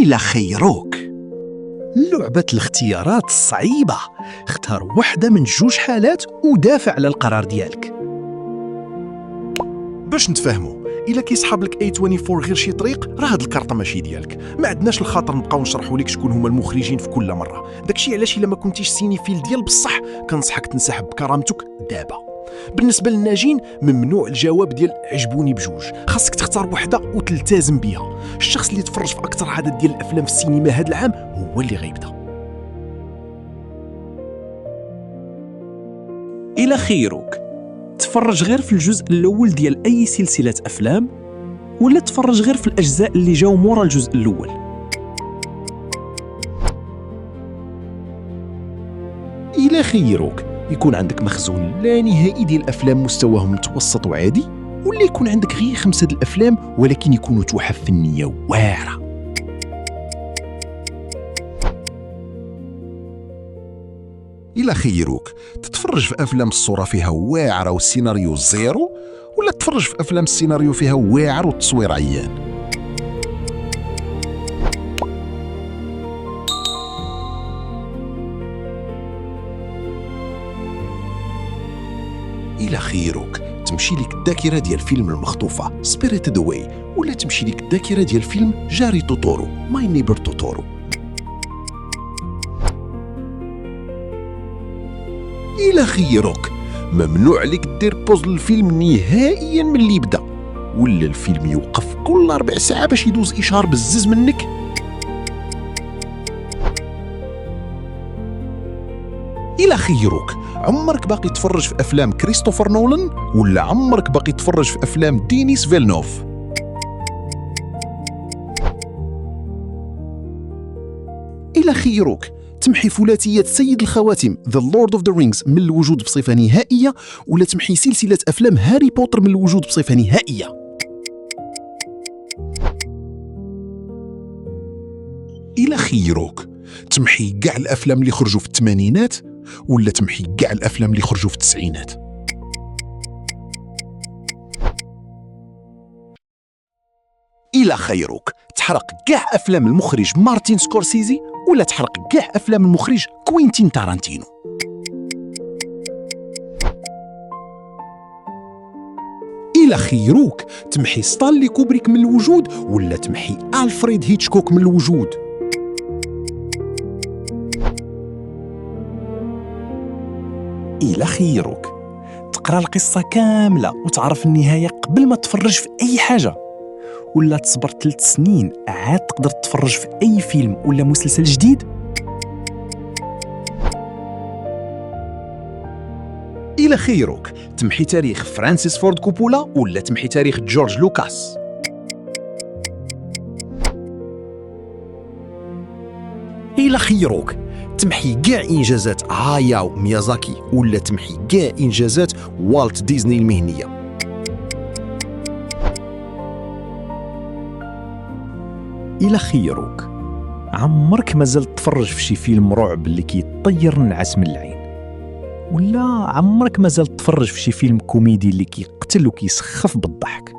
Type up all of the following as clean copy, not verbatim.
إلى خيروك. لعبة الاختيارات الصعيبة. اختار واحدة من جوج حالات ودافع على القرار ديالك. باش نتفاهموا، الا كيسحب لك A24 غير شي طريق، راه هاد الكارطه ماشي ديالك. ما عندناش الخاطر نبقاو نشرحوا لك شكون هما المخرجين في كل مره. داكشي علاش الا ما كنتيش سينيفيل ديال بصح كنصحك تنسحب بكرامتك دابا. بالنسبه للناجين، ممنوع الجواب ديال عجبوني بجوج، خاصك تختار وحده وتلتزم بها. الشخص اللي تفرج في اكثر عدد ديال الافلام في السينما هذا العام هو اللي غيبدا. إلى خيروك، تفرج غير في الجزء الأول ديال أي سلسلة أفلام ولا تفرج غير في الأجزاء اللي جاو مورا الجزء الأول؟ إلى خيروك، يكون عندك مخزون لا نهائي ديال الأفلام مستواهم متوسط وعادي، ولا يكون عندك غير 5 الأفلام ولكن يكونوا تحف فنية واعرة. إلى خيروك، تتفرج في أفلام الصورة فيها واعرة والسيناريو زيرو، ولا تتفرج في أفلام السيناريو فيها واعر والتصوير عيان؟ إلى خيروك، تمشي لك الذاكرة ديال فيلم المخطوفة Spirited Away، ولا تمشي لك الذاكرة ديال فيلم جاري توتورو My Neighbor Totoro. إلى خيروك، ممنوع عليك دير بوز للفيلم نهائيا من اللي يبدا، ولا الفيلم يوقف كل 4 ساعات باش يدوز إشار بزز منك. إلى خيروك، عمرك باقي تفرج في أفلام كريستوفر نولان، ولا عمرك باقي تفرج في أفلام دينيس فيلنوف؟ إلى خيروك، تمحي ثلاثية سيد الخواتم The Lord of the Rings من الوجود بصفة نهائية، ولا تمحي سلسلة أفلام هاري بوتر من الوجود بصفة نهائية؟ إلى خيروك، تمحي كاع الأفلام اللي خرجوا في الثمانينات، ولا تمحي كاع الأفلام اللي خرجوا في التسعينات؟ إلى خيروك، تحرق كاع أفلام المخرج مارتين سكورسيزي، ولا تحرق كاع أفلام المخرج كوينتين تارانتينو؟ إلى خيروك، تمحي ستانلي كوبريك من الوجود، ولا تمحي ألفريد هيتشكوك من الوجود؟ إلى خيروك، تقرأ القصة كاملة وتعرف النهاية قبل ما تفرج في أي حاجة، ولا تصبر 3 سنين عاد تقدر تتفرج في أي فيلم ولا مسلسل جديد؟ إلى خيروك، تمحي تاريخ فرانسيس فورد كوبولا، ولا تمحي تاريخ جورج لوكاس؟ إلى خيروك، تمحي كاع إنجازات هاياو ميازاكي، ولا تمحي كاع إنجازات والت ديزني المهنية؟ إلى خيروك، عمرك ما زلت تفرج في شي فيلم رعب اللي كيطير النعاس من العين، ولا عمرك ما زلت تفرج في شي فيلم كوميدي اللي كيقتل وكيسخف بالضحك؟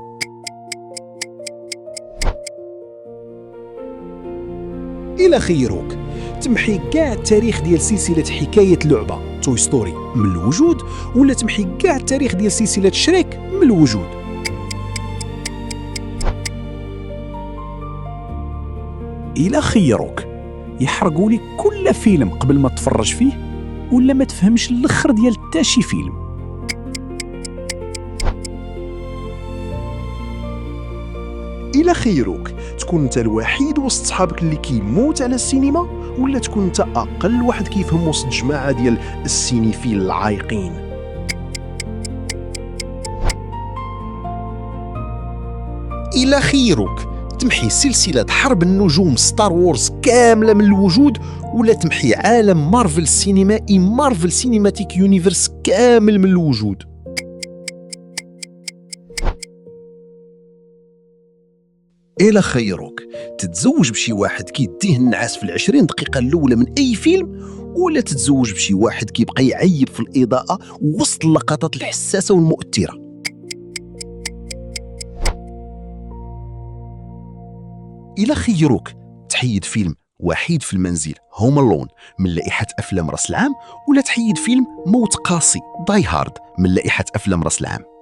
إلى خيروك، تمحي كاع التاريخ ديال سلسلة حكاية لعبة توي ستوري من الوجود، ولا تمحي كاع التاريخ ديال سلسلة شريك من الوجود؟ إلى خيروك، يحرقوا لك كل فيلم قبل ما تفرج فيه، ولا ما تفهمش الاخر ديال حتى شي فيلم؟ إلى خيروك، تكون انت الوحيد وسط صحابك اللي كيموت على السينما، ولا تكون انت اقل واحد كيفهم وسط جماعه ديال السينيفيل العايقين؟ إلى خيروك، تمحي سلسلة حرب النجوم ستار وورز كاملة من الوجود، ولا تمحي عالم مارفل السينمائي مارفل سينماتيك يونيفرس كامل من الوجود؟ إلى خيروك، تتزوج بشي واحد كيديه النعاس في 20 دقيقة الأولى من أي فيلم، ولا تتزوج بشي واحد كيبقى يعيب في الإضاءة وسط اللقطات الحساسة والمؤثرة؟ إلى خيروك، تحيد فيلم وحيد في المنزل هوم ألون من لائحة أفلام رأس العام، ولا تحيد فيلم موت قاسي داي هارد من لائحة أفلام رأس العام؟